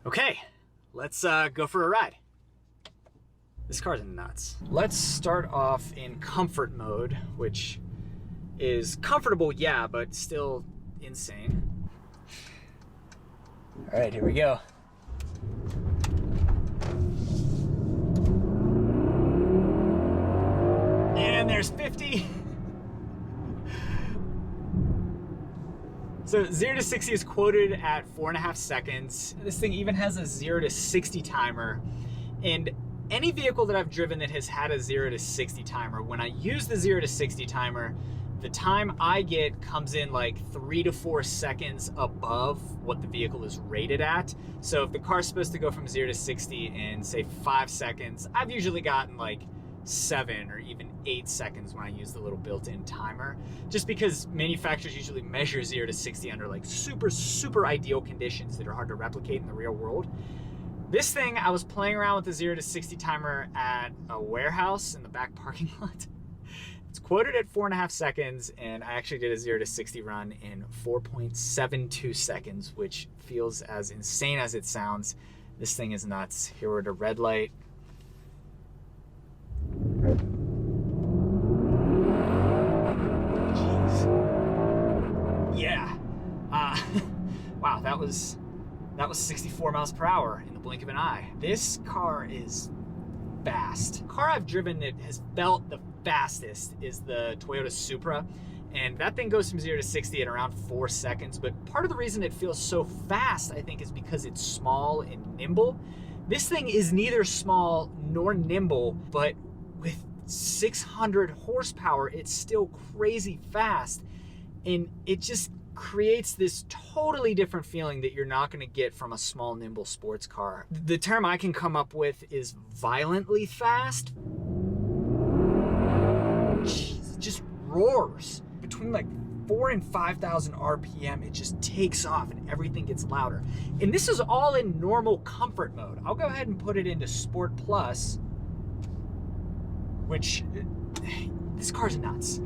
Okay, let's go for a ride. This car's nuts. Let's start off in comfort mode, which is comfortable, yeah, but still insane. All right, here we go. And there's 50. So 0 to 60 is quoted at 4.5 seconds. This thing even has a 0 to 60 timer. And any vehicle that I've driven that has had a 0 to 60 timer, when I use the 0 to 60 timer, the time I get comes in like 3 to 4 seconds above what the vehicle is rated at. So if the car's supposed to go from 0 to 60 in say 5 seconds, I've usually gotten like 7 or even 8 seconds when I use the little built-in timer, just because manufacturers usually measure 0 to 60 under like super ideal conditions that are hard to replicate in the real world. This thing, I was playing around with the 0 to 60 timer at a warehouse in the back parking lot. It's quoted at 4.5 seconds, and I actually did a 0 to 60 run in 4.72 seconds, which feels as insane as it sounds. This thing is nuts. Here we're at a red light. Yeah. Wow, that was 64 miles per hour in the blink of an eye. This car is fast. The car I've driven that has felt the fastest is the Toyota Supra, and that thing goes from 0 to 60 in around 4 seconds. But part of the reason it feels so fast, I think, is because it's small and nimble. This thing is neither small nor nimble, but with 600 horsepower, it's still crazy fast. And it just creates this totally different feeling that you're not going to get from a small, nimble sports car. The term I can come up with is violently fast. Jeez, it just roars. Between like 4,000 and 5,000 RPM, it just takes off and everything gets louder. And this is all in normal comfort mode. I'll go ahead and put it into Sport Plus, which, this car's nuts.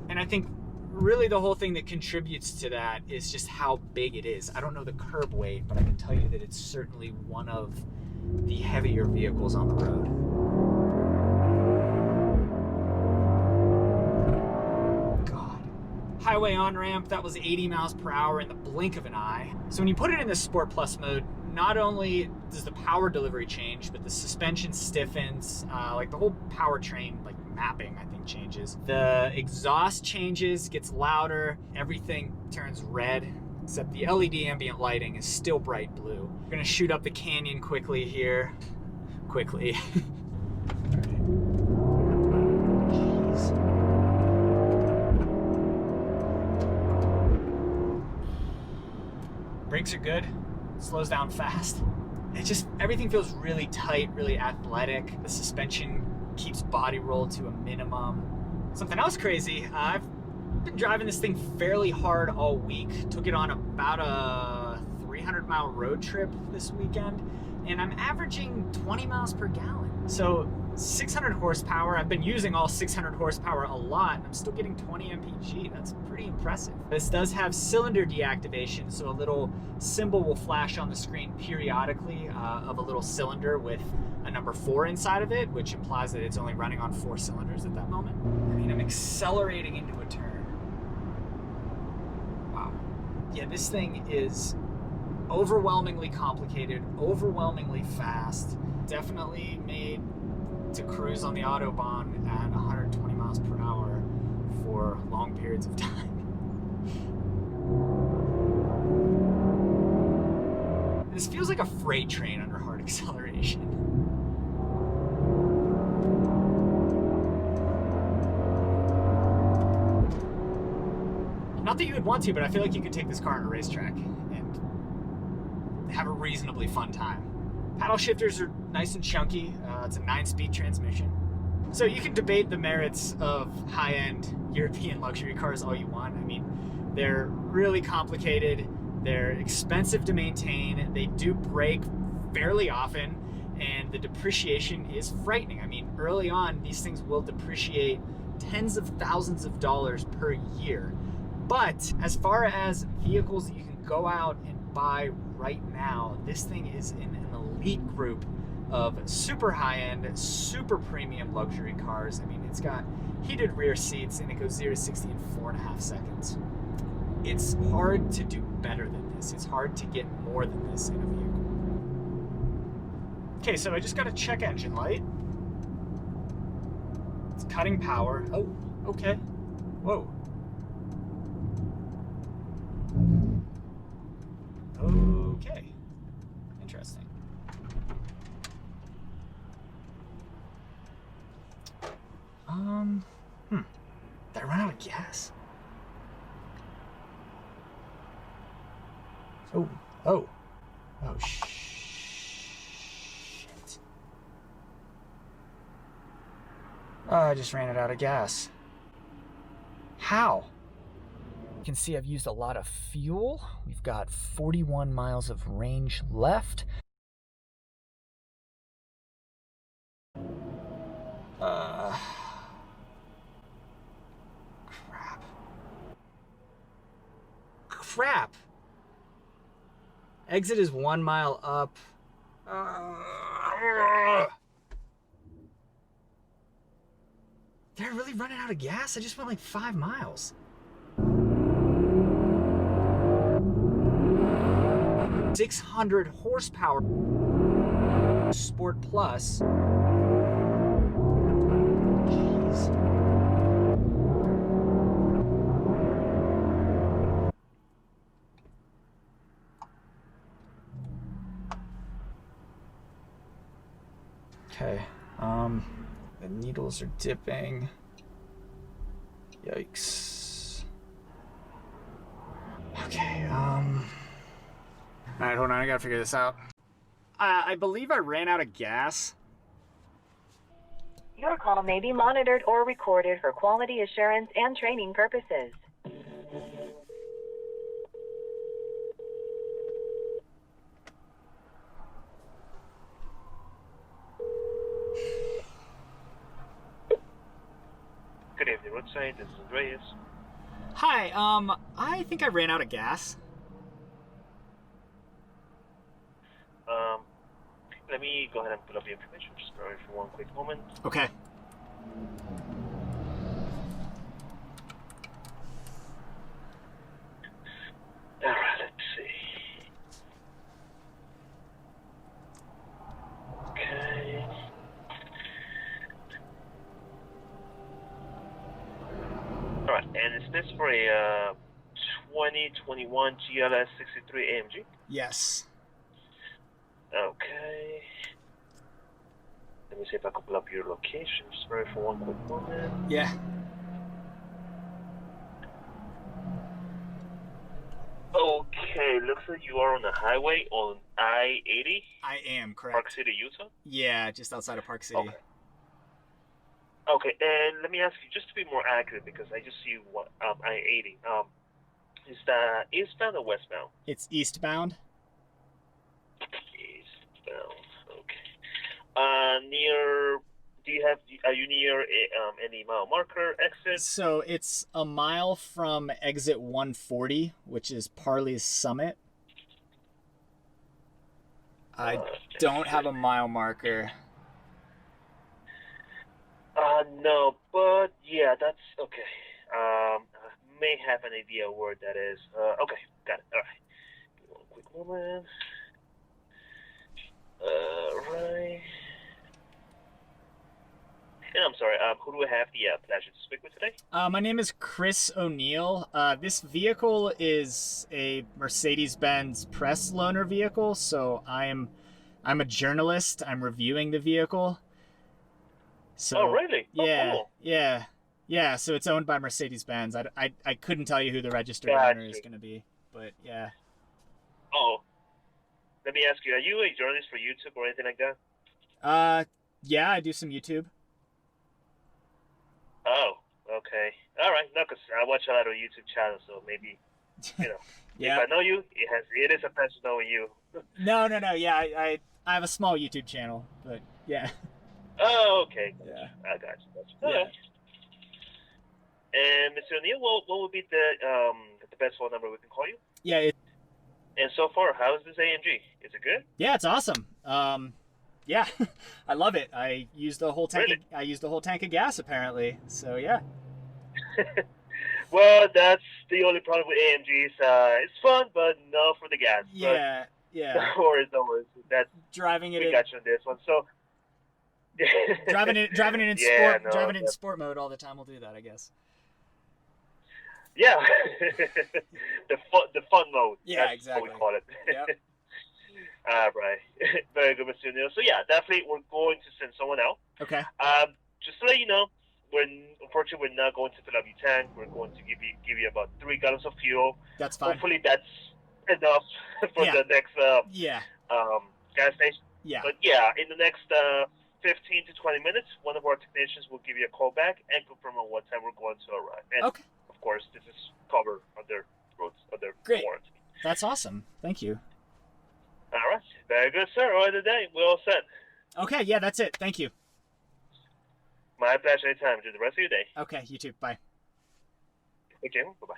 And I think really the whole thing that contributes to that is just how big it is. I don't know the curb weight, but I can tell you that it's certainly one of the heavier vehicles on the road. God. Highway on-ramp, that was 80 miles per hour in the blink of an eye. So when you put it in the Sport Plus mode, not only does the power delivery change, but the suspension stiffens, like the whole powertrain like mapping, I think, changes. The exhaust changes, gets louder, everything turns red, except the LED ambient lighting is still bright blue. We're gonna shoot up the canyon quickly here. Quickly. Jeez. Brakes are good. Slows down fast. Everything feels really tight, really athletic. The suspension keeps body roll to a minimum. Something else crazy, I've been driving this thing fairly hard all week. Took it on about a 300-mile road trip this weekend, and I'm averaging 20 miles per gallon. So 600 horsepower, I've been using all 600 horsepower a lot, and I'm still getting 20 mpg. That's pretty impressive. This does have cylinder deactivation, so a little symbol will flash on the screen periodically of a little cylinder with a number 4 inside of it, which implies that it's only running on 4 cylinders at that moment. I mean, I'm accelerating into a turn. Wow. Yeah, this thing is overwhelmingly complicated, overwhelmingly fast. Definitely made to cruise on the Autobahn at 120 miles per hour for long periods of time. This feels like a freight train under hard acceleration. Not that you would want to, but I feel like you could take this car on a racetrack and have a reasonably fun time. Paddle shifters are nice and chunky. It's a 9-speed transmission. So you can debate the merits of high-end European luxury cars all you want. I mean, they're really complicated. They're expensive to maintain. They do break fairly often, and the depreciation is frightening. I mean, early on, these things will depreciate tens of thousands of dollars per year. But as far as vehicles that you can go out and buy right now, this thing is in an elite group of super high-end, super premium luxury cars. I mean, it's got heated rear seats and it goes 0 to 60 in 4.5 seconds. It's hard to do better than this. It's hard to get more than this in a vehicle. Okay, so I just got a check engine light. It's cutting power. Oh, okay. Whoa. Okay. Interesting. Did I run out of gas? Oh, shit. Oh, I just ran it out of gas. How? You can see I've used a lot of fuel. We've got 41 miles of range left. Crap. Exit is 1 mile up. Did I really run out of gas? I just went like 5 miles. .600 horsepower. Sport Plus. Jeez. Okay, the needles are dipping. Yikes. Okay, all right, hold on, I gotta figure this out. I believe I ran out of gas. Your call may be monitored or recorded for quality assurance and training purposes. Good evening, Woodside. This is Andreas. Hi, I think I ran out of gas. Let me go ahead and pull up the information. Just bear with me for one quick moment. Okay. Alright, let's see. Okay. Alright, and is this for a 2021 GLS 63 AMG? Yes. Okay. Let me see if I can pull up your location. Just bear with me for one quick moment. Yeah. Okay, looks like you are on the highway on I-80. I am, correct. Park City, Utah? Yeah, just outside of Park City. Okay. Okay, and let me ask you, just to be more accurate, because I just see what I-80. Is that eastbound or westbound? It's eastbound. Eastbound. Okay. Are you near any mile marker exit? So it's a mile from exit 140, which is Parley's Summit. I don't have a mile marker. No, but yeah, that's okay. I may have an idea where that is. Okay, got it. All right. Give me one quick moment. Right. And I'm sorry, who do I have the pleasure to speak with today? My name is Chris O'Neill. This vehicle is a Mercedes-Benz press loaner vehicle, so I'm a journalist. I'm reviewing the vehicle. So, oh, really? Yeah, oh, cool. yeah. So it's owned by Mercedes-Benz. I couldn't tell you who the registered Gotcha. owner is going to be, but yeah. Oh, let me ask you, are you a journalist for YouTube or anything like that? Yeah, I do some YouTube. Oh, okay. All right. No, because I watch a lot of YouTube channels, so maybe, you know, Yeah. if I know you, it is a pleasure knowing you. No. Yeah, I have a small YouTube channel, but yeah. Oh, okay. Yeah. I got you. Yeah. Okay. And Mr. O'Neill, what would be the best phone number we can call you? Yeah. And so far, how is this AMG? Is it good? Yeah, it's awesome. Yeah, I love it. I used the whole tank. Really? I used the whole tank of gas apparently. So yeah. Well, that's the only problem with AMGs. It's fun, but no for the gas. Yeah, yeah. No worries, no worries. That's Driving it. We got you on this one. So driving it in Yeah, sport. no, Driving it in sport mode all the time will do that, I guess. Yeah, the fun mode. Yeah, That's exactly. what we call it. Yep. Right. Very good, Mr. Neil. So yeah, definitely we're going to send someone out. Okay. Just to let you know, unfortunately we're not going to fill up your tank. We're going to give you about 3 gallons of fuel. That's fine. Hopefully that's enough for the next gas station. Yeah. But yeah, in the next 15 to 20 minutes, one of our technicians will give you a call back and confirm on what time we're going to arrive. And okay. of course, this is covered under Great. warranty. That's awesome. Thank you. All right. Very good, sir. All right, today. We're all set. Okay, yeah, that's it. Thank you. My pleasure. Anytime. Enjoy the rest of your day. Okay, you too. Bye. Okay. Bye-bye.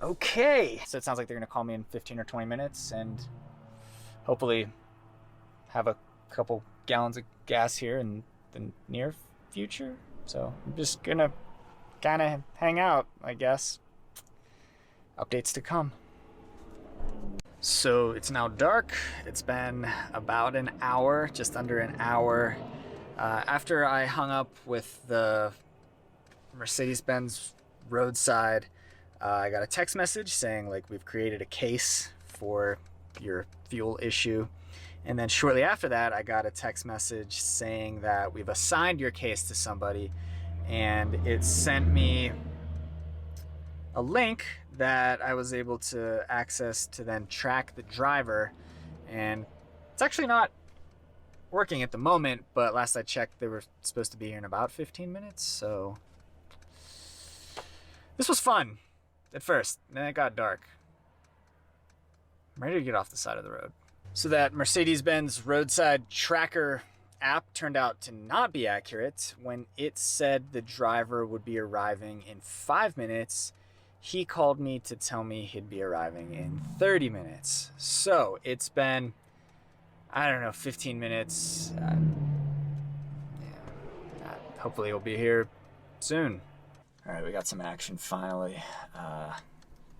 Okay. So it sounds like they're going to call me in 15 or 20 minutes and hopefully have a couple gallons of gas here in the near future. So I'm just going to kind of hang out, I guess. Updates to come. So it's now dark. It's been about an hour, just under an hour. After I hung up with the Mercedes-Benz roadside, I got a text message saying like we've created a case for your fuel issue. And then shortly after that, I got a text message saying that we've assigned your case to somebody, and it sent me a link that I was able to access to then track the driver. And it's actually not working at the moment, but last I checked, they were supposed to be here in about 15 minutes. So this was fun at first, and then it got dark. I'm ready to get off the side of the road. So that Mercedes-Benz roadside tracker app turned out to not be accurate. When it said the driver would be arriving in 5 minutes, he called me to tell me he'd be arriving in 30 minutes. So it's been, I don't know, 15 minutes. Hopefully he'll be here soon. All right, we got some action finally.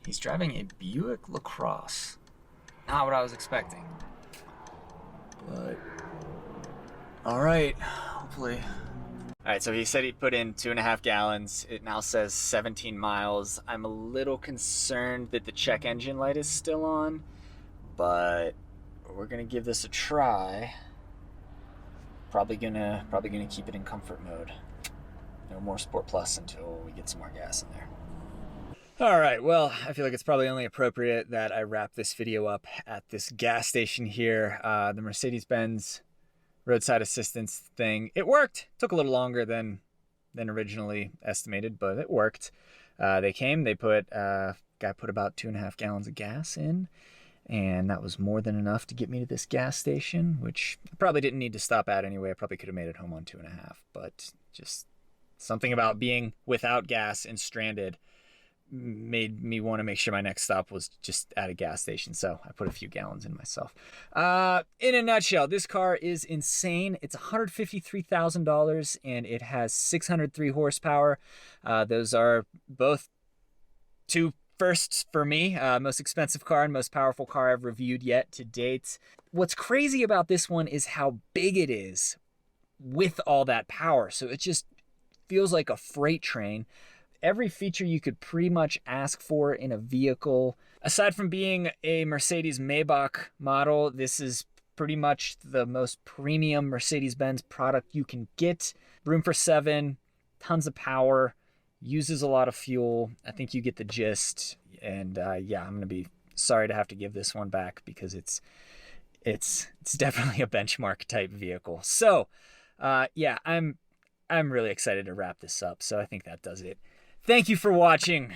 He's driving a Buick LaCrosse. Not what I was expecting. But, all right, hopefully. All right, so he said he put in 2.5 gallons. It now says 17 miles. I'm a little concerned that the check engine light is still on, but we're gonna give this a try. Probably gonna keep it in comfort mode. No more Sport Plus until we get some more gas in there. All right, well, I feel like it's probably only appropriate that I wrap this video up at this gas station here. The Mercedes-Benz roadside assistance thing, it worked. Took a little longer than originally estimated, but it worked. They came, guy put about 2.5 gallons of gas in, and that was more than enough to get me to this gas station, which I probably didn't need to stop at anyway. I probably could have made it home on 2.5, but just something about being without gas and stranded made me want to make sure my next stop was just at a gas station, so I put a few gallons in myself. In a nutshell, this car is insane. It's $153,000 and it has 603 horsepower. Those are both two firsts for me. Most expensive car and most powerful car I've reviewed yet to date. What's crazy about this one is how big it is with all that power. So it just feels like a freight train. Every feature you could pretty much ask for in a vehicle. Aside from being a Mercedes Maybach model, this is pretty much the most premium Mercedes-Benz product you can get. Room for 7, tons of power, uses a lot of fuel. I think you get the gist. And yeah, I'm gonna be sorry to have to give this one back because it's definitely a benchmark type vehicle. So yeah, I'm really excited to wrap this up. So I think that does it. Thank you for watching.